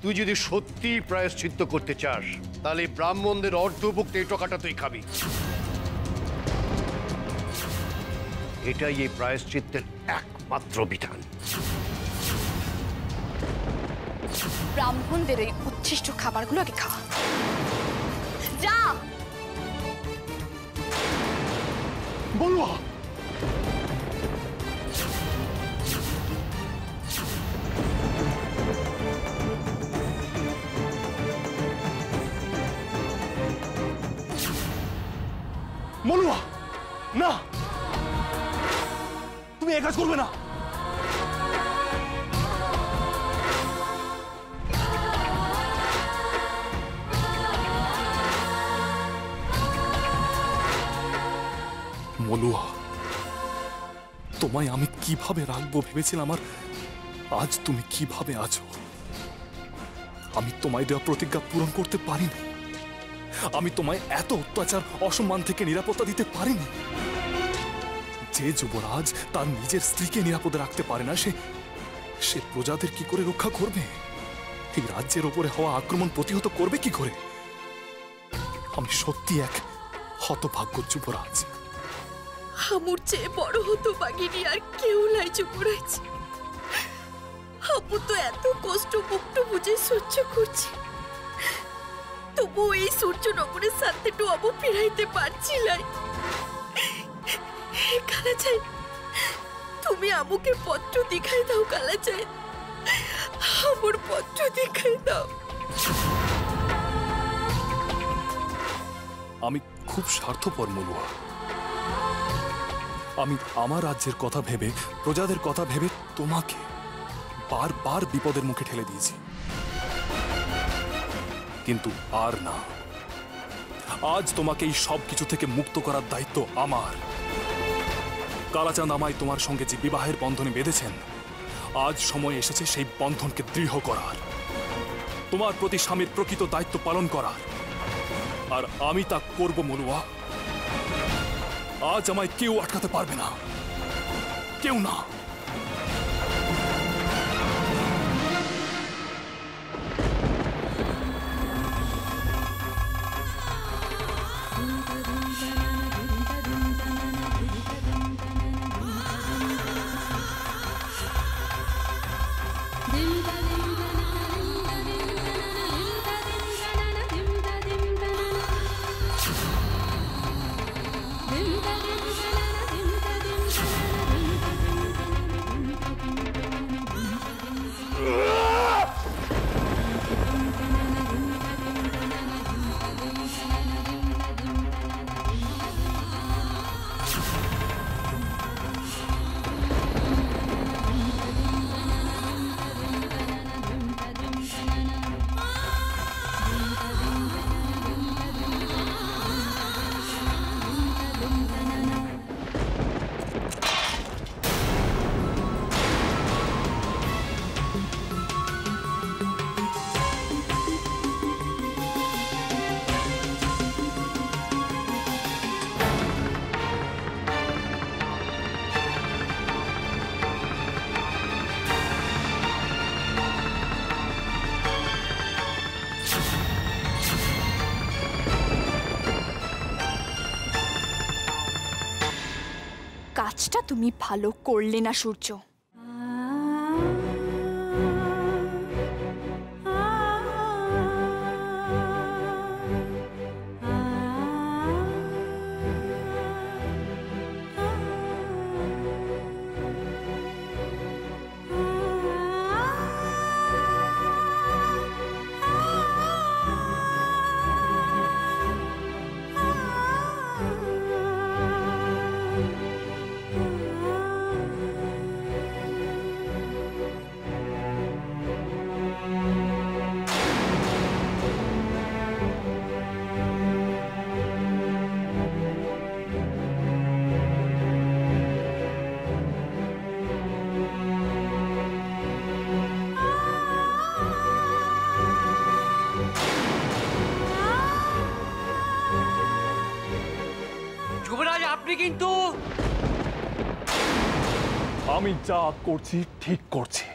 তুই যদি সত্যি প্রায়শ্চিত্ত করতে চাস তাহলে ব্রাহ্মণদের অর্ধভুক্ত এই টাকাটা তুই খাবি। এটাই এই প্রায়শ্চিত্তের একমাত্র বিধান। ব্রাহ্মণদের এই উচ্ছিষ্ট খাবারগুলো আগে খা। যা বলুয়া। মলুয়া, না, তুমি এ কাজ করবে না। মলুয়া, তোমায় আমি কিভাবে রাখবো ভেবেছিলাম, আর আজ তুমি কিভাবে আছো। আমি তোমায় দেওয়া প্রতিজ্ঞা পূরণ করতে পারিনি। আমি তোমায় এত অত্যাচার অসম্মান থেকে নিরাপত্তা দিতে পারিনি। যে যুবরাজ তার নিজের স্ত্রীকে নিরাপদে রাখতে পারে না, সে প্রজাদের কি করে রক্ষা করবে? এই রাজ্যের ওপরে হওয়া আক্রমণ প্রতিহত করবে কি করে? আমি সত্যি এক হতভাগ্য যুবরাজ। আমুর চেয়ে বড় হতভাগিনী আর কেউ নাই যুবরাজ। আমু তো এত কষ্ট মুক্ত বুঝে সহ্য করছি, তবু এই সূর্যনগরের শান্তিটু আমু ফিরাইতে পারছি নাই। কালাচাঁদ, তুমি আমুকে পত্র দেখাই দাও। কালাচাঁদ, আমুর পত্র দেখাই দাও। আমি খুব স্বার্থপর মলুয়া। আমি আমার রাজ্যের কথা ভেবে, প্রজাদের কথা ভেবে তোমাকে বারবার বিপদের মুখে ঠেলে দিয়েছি, কিন্তু আর না। আজ তোমাকে এই সব কিছু থেকে মুক্ত করার দায়িত্ব আমার। কালাচাঁদ আমায় তোমার সঙ্গে যে বিবাহের বন্ধনে বেঁধেছেন, আজ সময় এসেছে সেই বন্ধনকে দৃঢ় করার, তোমার প্রতি স্বামীর প্রকৃত দায়িত্ব পালন করার। আর আমি তা করব মলুয়া। আজ আমায় কেউ আটকাতে পারবে না, কেউ না। কাজটা তুমি ভালো করলে না সূর্য। আপনি কিন্তু আমি যা করছি ঠিক করছি।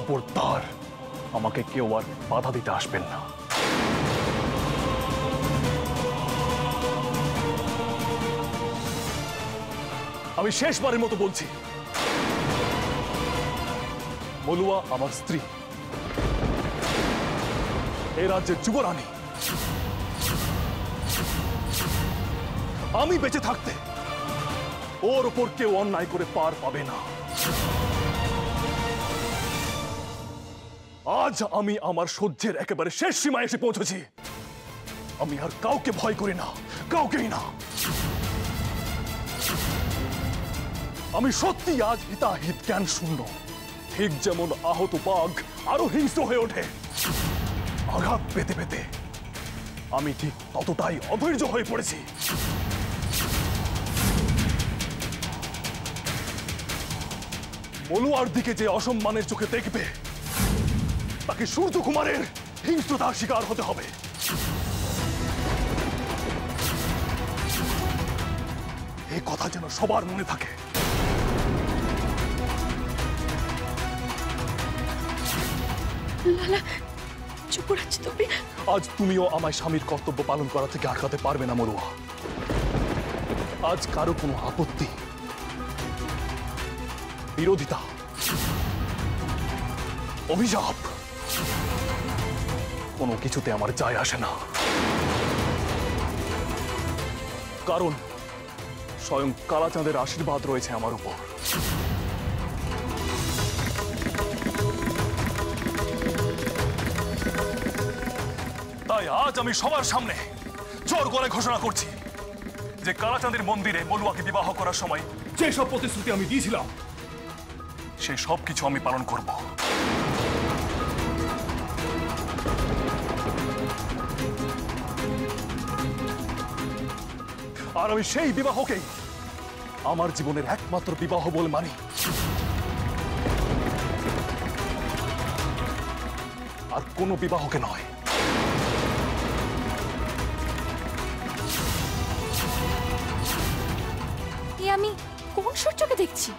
খবরদার আমাকে কেউ আর বাধা দিতে আসবেন না। আমি শেষবারের মতো বলছি, মলুয়া আমার স্ত্রী, এই রাজ্যের যুবরানী। আমি বেঁচে থাকতে ওর ওপর কেউ অন্যায় করে পার পাবে না। আজ আমি আমার সহ্যের একেবারে শেষ সীমায় এসে পৌঁছেছি। আমি আর কাউকে ভয় করি না, কাউকেই না। আমি সত্যি আজ হিতাহিত জ্ঞান শূন্য। ঠিক যেমন আহত বাঘ আরো হিংস্র হয়ে ওঠে আঘাত পেতে পেতে, আমি ঠিক ততটাই অধৈর্য হয়ে পড়েছি। মলুয়ার দিকে যে অসম্মানের চোখে দেখবে, তাকে সূর্যকুমারের হিংস্রতার শিকার হতে হবে। এই কথা যেন সবার মনে থাকে। লালা, যুবরাজ তুমি। আজ তুমিও আমায় স্বামীর কর্তব্য পালন করা থেকে আটকাতে পারবে না মলুয়া। আজ কারো কোনো আপত্তি, বিরোধিতা, অভিশাপ কোনো কিছুতে আমার যায় আসে না। কারণ স্বয়ং কালাচাঁদের আশীর্বাদ রয়েছে আমার উপর। তাই আজ আমি সবার সামনে জোর গলায় ঘোষণা করছি যে কালাচাঁদের মন্দিরে মলুয়াকে বিবাহ করার সময় যে সব প্রতিশ্রুতি আমি দিয়েছিলাম, সেই সব কিছু আমি পালন করব। আর আমি সেই বিবাহকেই আমার জীবনের একমাত্র বিবাহ বলে মানি। আর কোনো বিবাহকে নয়। আমি কোন সূর্যকে দেখছি?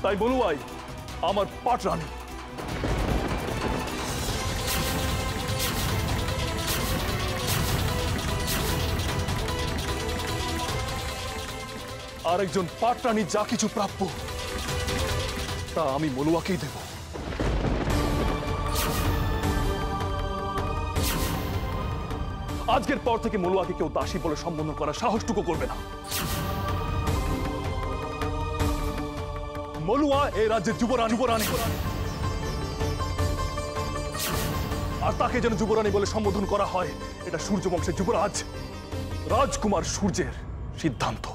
তাই বলুয়াই আমার পাট রানী। আর একজন পাট রানী যা কিছু প্রাপ্য, তা আমি মলুয়াকেই দেব। আজকের পর থেকে মলুয়াকে কেউ দাসী বলে সম্বোধন করার সাহসটুকু করবে না। মলুয়া এই রাজ্যের যুবরানী, আর তাকে যেন যুবরানী বলে সম্বোধন করা হয়, এটা সূর্যবংশের যুবরাজ রাজকুমার সূর্যের সিদ্ধান্ত।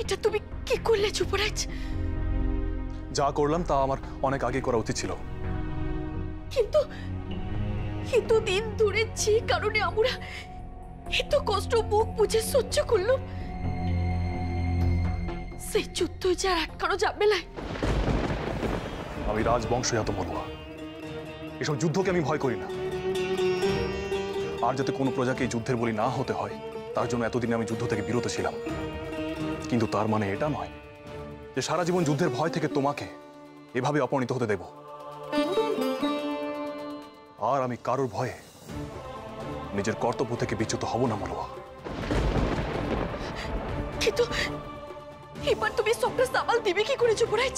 এটা তুমি কি করলে যুবরাজ? যা করলাম তা আমার অনেক আগে করা উচিত ছিল। কিন্তু এতদিন ধরে যে কারণে আমরা এত কষ্ট মুখ বুঝে সহ্য করলাম, সেই যুদ্ধ যে আর আটকানো যাবে না। আমি রাজবংশজাত মলুয়া, এসব যুদ্ধকে আমি ভয় করি না। আর যাতে কোনো প্রজাকে এই যুদ্ধের বলি না হতে হয়, তার জন্য এতদিন আমি যুদ্ধ থেকে বিরত ছিলাম। কিন্তু তার মানে এটা নয় যে সারা জীবন যুদ্ধের ভয় থেকে তোমাকে এভাবে অপমানিত হতে দেব। আর আমি কারোর ভয়ে নিজের কর্তব্য থেকে বিচ্যুত হব না মলুয়া। কিন্তু এবার তুমি সবটা সামাল দিবে কি করে যুবরাজ?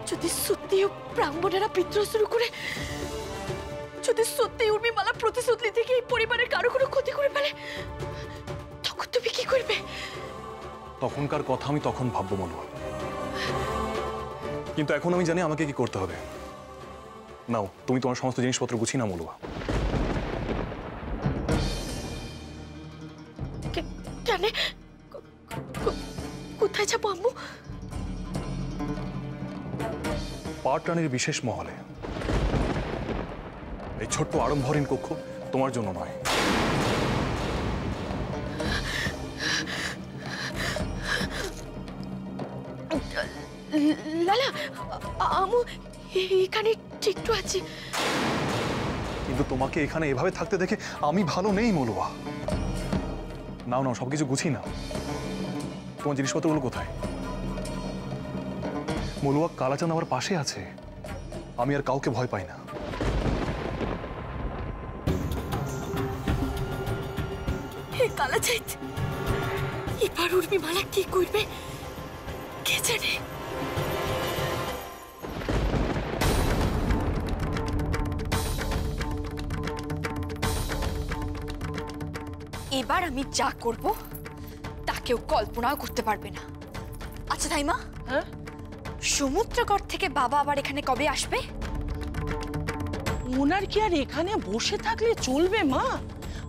যদি সত্যিও ব্রাহ্মণেরা বিদ্রোহ শুরু করে, যদি সত্যি উর্মিমালা প্রতিশোধ নিতে গিয়ে এই পরিবারের কারো কোনো ক্ষতি করে ফেলে, তখন তুমি কি করবে? তখনকার কথা আমি তখন ভাববো মলুয়া। কিন্তু এখন আমি জানি আমাকে কি করতে হবে। নাও তুমি তোমার সমস্ত জিনিসপত্র গুছিয়ে নাও মলুয়া। কেন? কোথায় যাবো আম্মু? পাটরানীর বিশেষ মহলে। এই ছোট্ট আড়ম্বরহীন কক্ষ তোমার জন্য নয়। লালা, আম্মু এখানে একটু আছে। কিন্তু তোমাকে এখানে এভাবে থাকতে দেখে আমি ভালো নেই মলুয়া। নাও নাও সবকিছু গুছিয়ে নাও। তোমার জিনিসপত্রগুলো কোথায়? মলুয়া, কালাচাঁদ আমার পাশে আছে, আমি আর কাউকে ভয় পাই না। হে কালাচাঁদ, এবার উর্মিমালা কি করবে কে জানে। এবার আমি যা করব তা কেউ কল্পনাও করতে পারবে না। আচ্ছা ধাইমা, হ্যাঁ, সমুদ্রগড় থেকে বাবা আবার এখানে কবে আসবে? ওনার কি আর এখানে বসে থাকলে চলবে মা?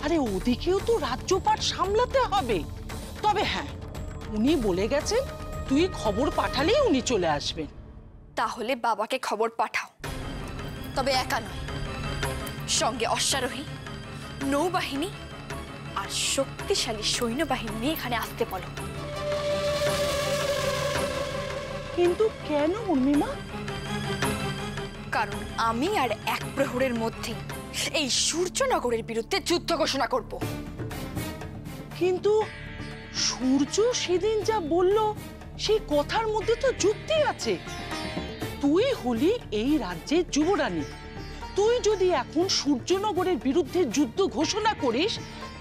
আরে ওদিকেও তো রাজ্যপাট সামলাতে হবে। তবে হ্যাঁ, উনি বলে গেছেন তুই খবর পাঠালেই উনি চলে আসবেন। তাহলে বাবাকে খবর পাঠাও, তবে একা নয়, সঙ্গে অশ্বারোহী, নৌবাহিনী আর শক্তিশালী সৈন্যবাহিনী নিয়ে এখানে আসতে বলো। কিন্তু কেন উর্মিমা? কারণ আমি আর এক প্রহরের মধ্যে এই সূর্যনগরের বিরুদ্ধে যুদ্ধ ঘোষণা করব। কিন্তু সূর্য সেদিন যা বলল সেই কথার মধ্যে তো যুক্তি আছে। তুই হলি এই রাজ্যের যুবরানী, তুই যদি এখন সূর্যনগরের বিরুদ্ধে যুদ্ধ ঘোষণা করিস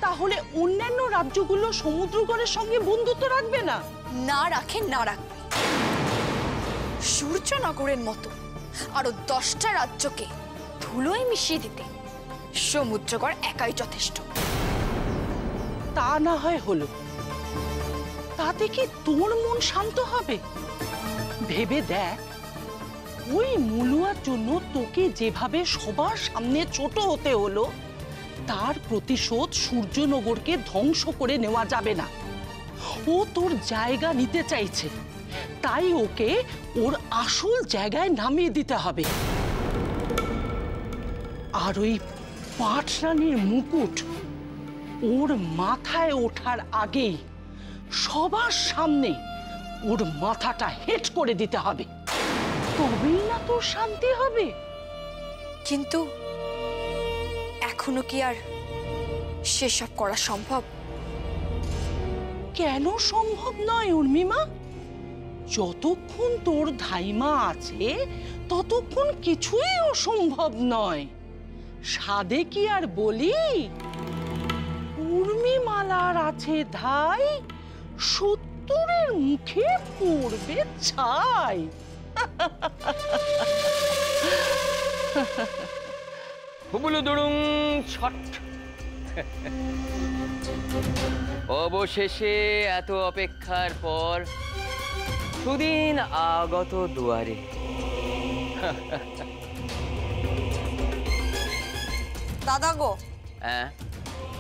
তাহলে অন্যান্য রাজ্যগুলো সমুদ্রগড়ের সঙ্গে বন্ধুত্ব রাখবে না। না রাখে না রাখবে, সূর্যনগরের মতো আরো 10টা রাজ্যকে ধুলোয় মিশিয়ে দিতে সমুদ্রগড় একাই যথেষ্ট। তা না হয় হলো, তাতে কি তোর মন শান্ত হবে? ভেবে দেখ, ওই মুলুয়ার জন্য তোকে যেভাবে সবার সামনে ছোট হতে হলো, তার প্রতিশোধ সূর্যনগরকে ধ্বংস করে নেওয়া যাবে না। ও তোর জায়গা নিতে চাইছে, তাই ওকে ওর আসল জায়গায় নামিয়ে দিতে হবে। আর ওই পাটরানীর মুকুট ওর মাথায় ওঠার আগেই সবার সামনে ওর মাথাটা হেট করে দিতে হবে, তবেই না তোর শান্তি হবে। কিন্তু এখনো কি আর সেসব করা সম্ভব? কেন সম্ভব নয় উর্মিমা? যতক্ষণ তোর ধাইমা আছে ততক্ষণ কিছুই অসম্ভব নয়। সাধে কি আর বলি, উর্মিমালার আছে ধাই, 70-এর মুখে পড়বে ছাই। হুবুলু দুড়ুং ছট। অবশেষে এত অপেক্ষার পর সুদিন আগত দুয়ারে। দাদা গো, হ্যাঁ,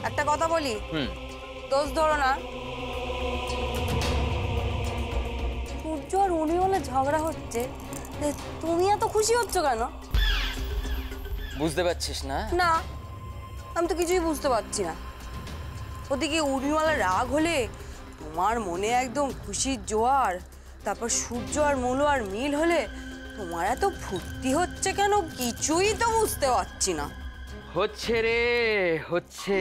একটা কথা বলি, হুম, দোষ ধরো না। সূর্য আর উর্মিমালা ঝগড়া হচ্ছে, তুমি এত খুশি হচ্ছ কেন? বুঝতে পারছিস না? না, আমি তো কিছুই বুঝতে পারছি না। ওদিকে উর্মিমালা রাগ হলে তোমার মনে একদম খুশির জোয়ার, তারপর সূর্য আর মুলুয়ার মিল হলে তোমার এত ফুর্তি হচ্ছে কেন কিছুই তো বুঝতে পারছি না। হচ্ছে রে, হচ্ছে।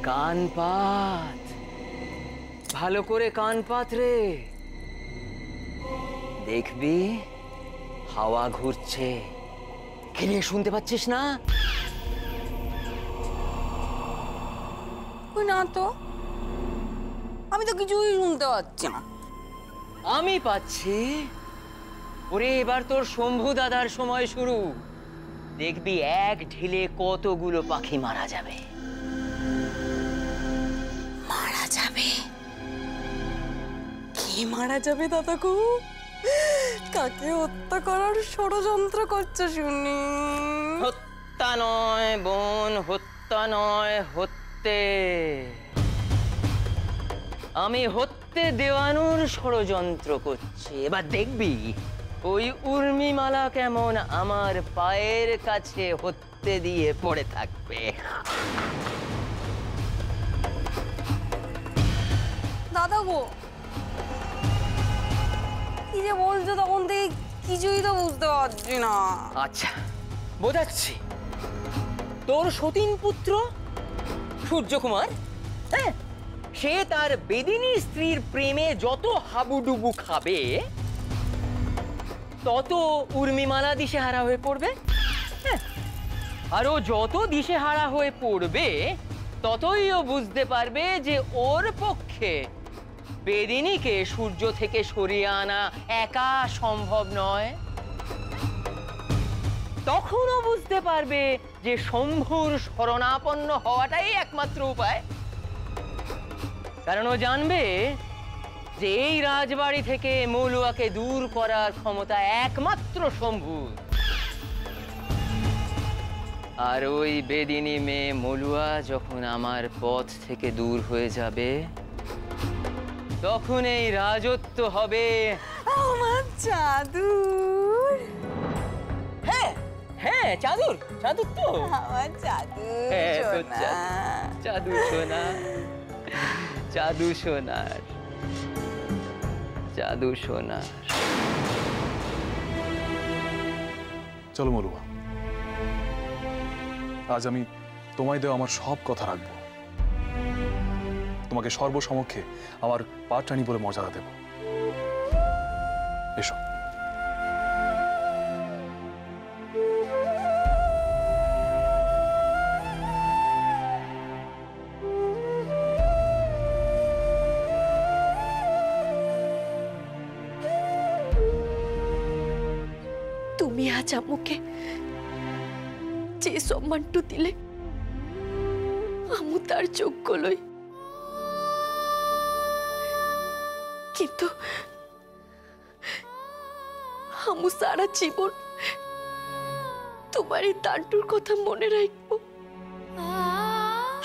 কান পাত, ভালো করে কান পাত রে, দেখবি হাওয়া ঘুরছে। খেলে শুনতে পাচ্ছিস না? ওই না তো, আমি তো কিছুই শুনতে পাচ্ছি না। আমি পাচ্ছি। ওরে, এবার তোর শম্ভু দাদার সময় শুরু। দেখবি এক ঢিলে কতগুলো পাখি মারা যাবে। মারা যাবে? কে মারা যাবে দাদা গো? কাকে হত্যা করার ষড়যন্ত্র করছো শুনি? হত্যা নয় বোন, হত্যা নয়, হত্যে। আমি হত্যে দেওয়ানোর ষড়যন্ত্র করছি। এবার দেখবি ওই উর্মিমালা কেমন আমার পায়ের কাছে হত্যে দিয়ে পড়ে থাকবে। দাদা গো, কি যে বলছো তখন থেকে কিছুই তো বুঝতে পারছি না। আচ্ছা, বোঝাচ্ছি। তোর সতীন পুত্র সূর্যকুমার, হ্যাঁ, সে তার বেদিনী স্ত্রীর প্রেমে যত হাবুডুবু খাবে তত উর্মিমালা দিশেহারা হয়ে পড়বে। হ্যাঁ, আর ও যত দিশেহারা হয়ে পড়বে ততই ও বুঝতে পারবে যে ওর পক্ষে বেদিনীকে সূর্য থেকে সরিয়ে আনা একা সম্ভব নয়। তখনও বুঝতে পারবে যে শম্ভুর শরণাপন্ন হওয়াটাই একমাত্র উপায়। কারণ ও জানবে যে এই রাজবাড়ি থেকে মৌলুয়াকে দূর করার ক্ষমতা একমাত্র শম্ভুর। আর ওই বেদিনী মেয়ে মৌলুয়া যখন আমার পথ থেকে দূর হয়ে যাবে তখন এই রাজত্ব হবে আমার জাদুর। হ্যাঁ হ্যাঁ, চাদুর চাদুর তো আমার জাদুর হ্যাঁ, তো সোনা। জাদু সোনা, জাদু সোনার, জাদু সোনার। চলো মলুয়া, আজ আমি তোমায় দেওয়া আমার সব কথা রাখবো। তোমাকে সর্বসমক্ষে আমার পাটরানী বলে মর্যাদা দেব। এসো। তুমি আজ আমাকে যে সম্মানটু দিলে আমু তার যোগ্য লই, কিন্তু আমু সারা জীবন তোমার এই দানটুর কথা মনে রাখবো।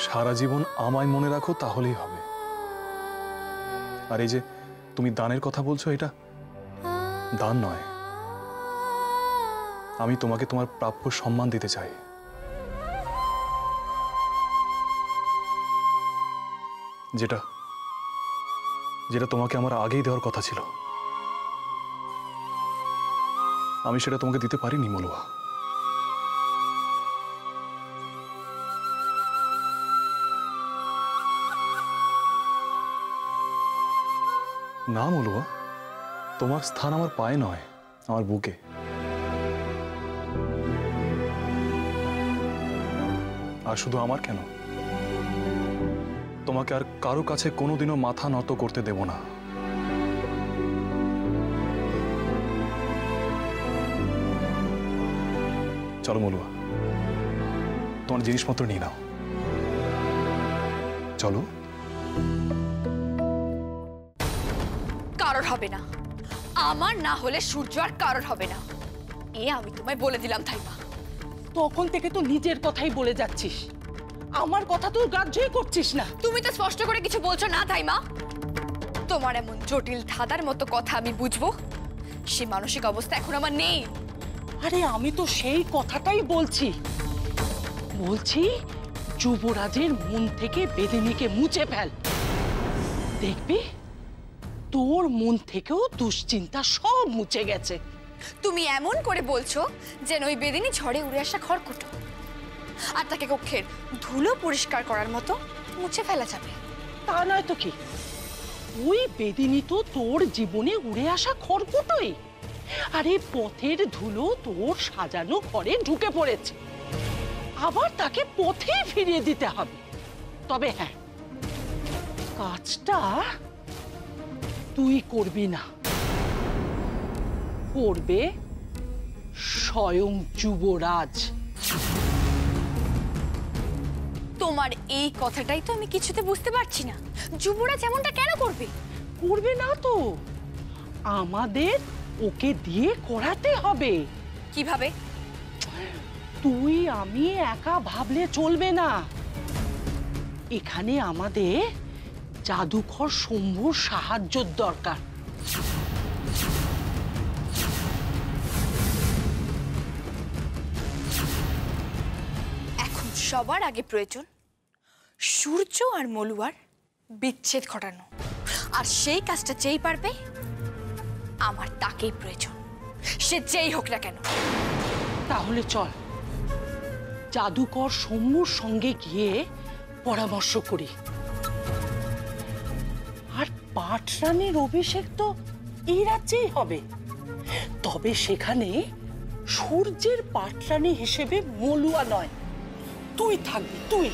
সারা জীবন আমায় মনে রাখো তাহলেই হবে। আর এই যে তুমি দানের কথা বলছো, এটা দান নয়। আমি তোমাকে তোমার প্রাপ্য সম্মান দিতে চাই। যেটা যেটা তোমাকে আমার আগেই দেওয়ার কথা ছিল, আমি সেটা তোমাকে দিতে পারিনি মলুয়া। না মলুয়া, তোমার স্থান আমার পায়ে নয়, আমার বুকে। আর শুধু আমার কেন, তোমাকে আর কারো কাছে কোনোদিনও মাথা নত করতে দেব না। চলো মলুয়া, তোমার জিনিসপত্র নিয়ে নাও। চলো। কারোর হবে না, আমার না হলে সূর্য আর কারোর হবে না, এ আমি তোমায় বলে দিলাম থাইমা। তখন থেকে তো নিজের কথাই বলে যাচ্ছিস, আমার কথা তো গ্রাহ্যই করছিস না। তুমি তো স্পষ্ট করে কিছু বলছো না থাইমা। তোমার এমন জটিল ধাঁধার মতো কথা আমি বুঝবো সে মানসিক অবস্থা এখন আমার নেই। আরে আমি তো সেই কথাটাই বলছি, যুবরাজের মন থেকে বেদিনীকে মুছে ফেল। দেখবি তোর মন থেকেও দুশ্চিন্তা সব মুছে গেছে। তুমি এমন করে বলছো যেন ওই বেদিনী ঝড়ে উড়ে আসা খড়কুটো, আর তাকে কক্ষের ধুলো পরিষ্কার করার মতো মুছে ফেলা যাবে। তা নয় তো কি, ওই বেদিনী তো তোর জীবনে উড়ে আসা খড়কুটোই। আরে পথের ধুলো তোর সাজানো ঘরে ঢুকে পড়েছে, আবার তাকে পথে ফিরিয়ে দিতে হবে। তবে হ্যাঁ, কাজটা তুই করবি না, করবে স্বয়ং যুবরাজ। তোমার এই কথাটাই তো আমি কিছুতে বুঝতে পারছি না, যুবরাজ এমনটা কেন করবে? করবে না তো, আমাদের ওকে দিয়ে করাতে হবে। কিভাবে? তুই আমি একা ভাবলে চলবে না। এখানে আমাদের জাদুকর শম্ভুর সাহায্যের দরকার। এখন সবার আগে প্রয়োজন সূর্য আর মলুয়ার বিচ্ছেদ ঘটানো, আর সেই কাজটা যেই পারবে আমার তাকেই প্রয়োজন, সে যেই হোক না কেন। তাহলে চল জাদুকর শম্ভুর সঙ্গে গিয়ে পরামর্শ করি। আর পাটরানীর অভিষেক তো এই রাজ্যেই হবে, তবে সেখানে সূর্যের পাটরানী হিসেবে মলুয়া নয়, তুই থাকবি, তুই।